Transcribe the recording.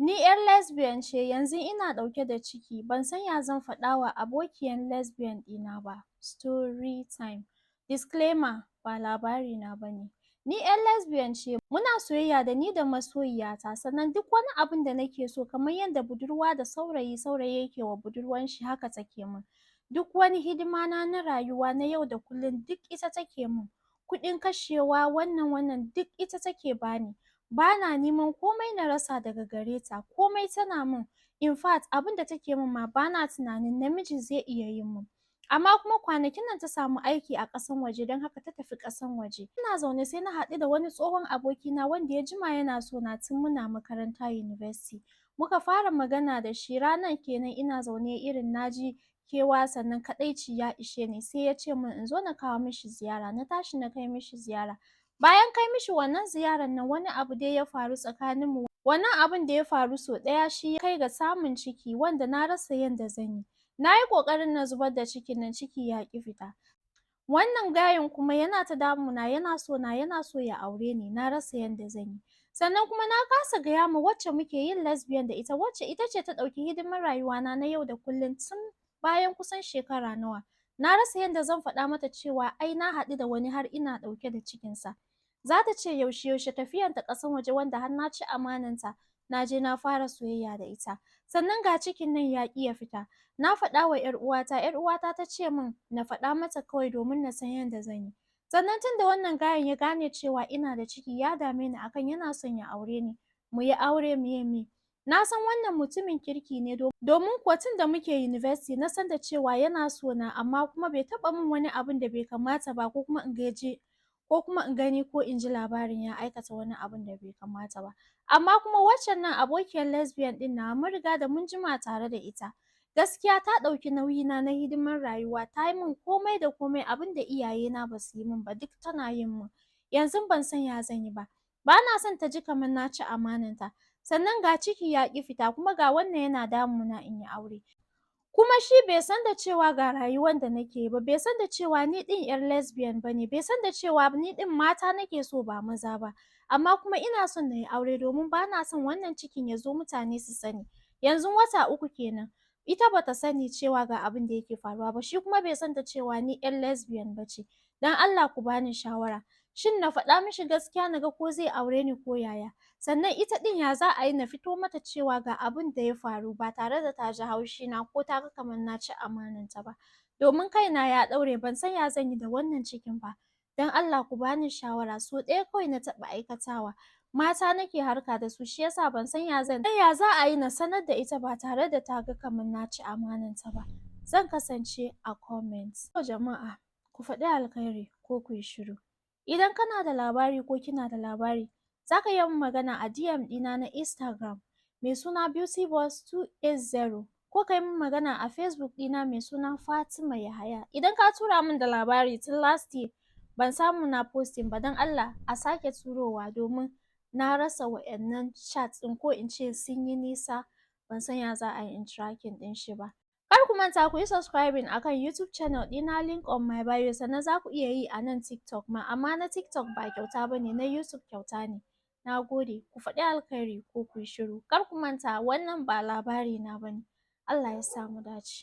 Ni 'yar lesbian ce, yanzu ina ɗauke da ciki, ban san ya zan faɗa wa abokiyan lesbian ɗina ba. Story time. Disclaimer: ba labarina ba ne. Ni 'yar lesbian ce, muna soyayya da ni da masoyiyata, sannan duk wani abin da nake so kamar yadda budurwa da saurayi yake wa budurwan shi haka take min. Duk wani hidima na rayuwa na yau da kullum duk ita take min. Kuɗin kashewa wannan duk ita take bani. Bana neman komai na rasa daga gare ta, komai tana min. In fact, abin da take min ma bana tunanin namiji zai iya yin min. Amma kuma kwanakin nan ta samu aiki a ƙasan waje, don haka ta tafi ƙasan waje. Ina zaune sai na haɗu da wani tsohon abokina wanda ya jima yana so na tun muna makaranta university. Muka fara magana da shi, ranar kenan ina zaune irin naji kewa sannan kaɗaici ya ishe ni, sai ya ce min in zo na kawo mishi ziyara. Na tashi na kai mishi ziyara. Bayan kai mishi wannan ziyarar nan, wani abu dai ya faru tsakaninmu. Wannan abun da ya faru sau ɗaya shi ya kai ga samun ciki, wanda na rasa yanda zan yi. Na yi ƙoƙarin na zubar da cikin nan, ciki ya ƙi fita. Wannan gayen kuma yana ta damuna, yana so ya aure ni, na rasa yanda zan yi. Sannan kuma na kasa gaya ma wacce muke yin lesbian da ita, wacce ita ce ta ɗauki hidimar rayuwana na yau da kullum tun bayan kusan shekara nawa. Na rasa yanda zan faɗa mata cewa ai na haɗu da wani har ina ɗauke da cikinsa. Za ta ce yaushe tafiyanta ƙasan waje, wanda har na ci amananta, na je na fara soyayya da ita. Sannan ga cikin nan ya ƙi ya fita. Na faɗa wa 'yar uwata ta ce min na faɗa mata kawai domin na san yanda zan yi. Sannan tun da wannan gayen ya gane cewa ina da ciki, ya dame ni akan yana son ya aure ni. Mu yi aure me. Na san wannan mutumin kirki ne, domin kuwa tun da muke university na san da cewa yana so na, amma kuma bai taɓa min wani abun da bai kamata ba, ko kuma in gani ko in ji labarin ya aikata wani abun da bai kamata ba. Amma kuma waccan nan abokiyar lesbian ɗin nawa, mun riga da mun jima tare da ita. Gaskiya ta ɗauki nauyina na hidimar rayuwa, ta yi min komai da komai, abin da iyayena ba su yi min ba duk tana yin min. Yanzu ban san ya zan yi ba. Ba na son ta ji kamar na ci amananta. Sannan ga ciki ya ƙi fita, kuma ga wannan yana damuna in yi aure. Kuma shi bai san da cewa ga rayuwan da nake yi ba, bai san da cewa ni ɗin 'yar lesbian ba ne, bai san da cewa ni ɗin mata nake so ba maza ba. Amma kuma ina son na yi aure domin ba na son wannan cikin ya zo mutane su sani. Yanzu wata 3 kenan. Ita bata sani cewa ga abin da yake faruwa ba, shi kuma bai san da cewa ni 'yar lesbian ba ce. Don Allah ku bani shawara. Shin na faɗa mishi gaskiya na ga ko zai aure ni ko yaya? Sannan ita ɗin ya za a yi na fito mata cewa ga abin da ya faru, ba tare da ta ji haushina ko ta ga kamar na ci amananta ba. Domin kaina ya ɗaure, ban san ya zan yi da wannan cikin ba. Don Allah ku bani shawara. So ɗaya kawai na taɓa aikatawa. Mata nake harka da su, shi yasa ban san ya za a yi na sanar da ita ba tare da ta ga kamar na ci amananta ba. Zan kasance a comment. To jama'a, ku faɗi alkhairi ko ku yi shiru. Idan kana da labari ko kina da labari, za ka yi min magana a DM ɗina na Instagram mai suna beautyboss280, ko ka yi min magana a Facebook ɗina mai suna Fatima Yahaya. Idan ka tura min da labari tun last year ban samu na posting ba, don Allah a sake turowa, domin na rasa wa'yannan chats ɗin, ko in ce sun yi nisa, ban san ya za a yi in tracking ɗin shi ba. Kar ku manta ku yi subscribing akan YouTube channel ɗina, link on my bio, sannan za ku iya yi a nan TikTok ma, amma na TikTok ba kyauta ba ne, na YouTube kyauta ne. Na gode, ku faɗi alkhairi ko ku yi shiru. Kar ku manta wannan ba labarina ba ne. Allah ya sa mu dace.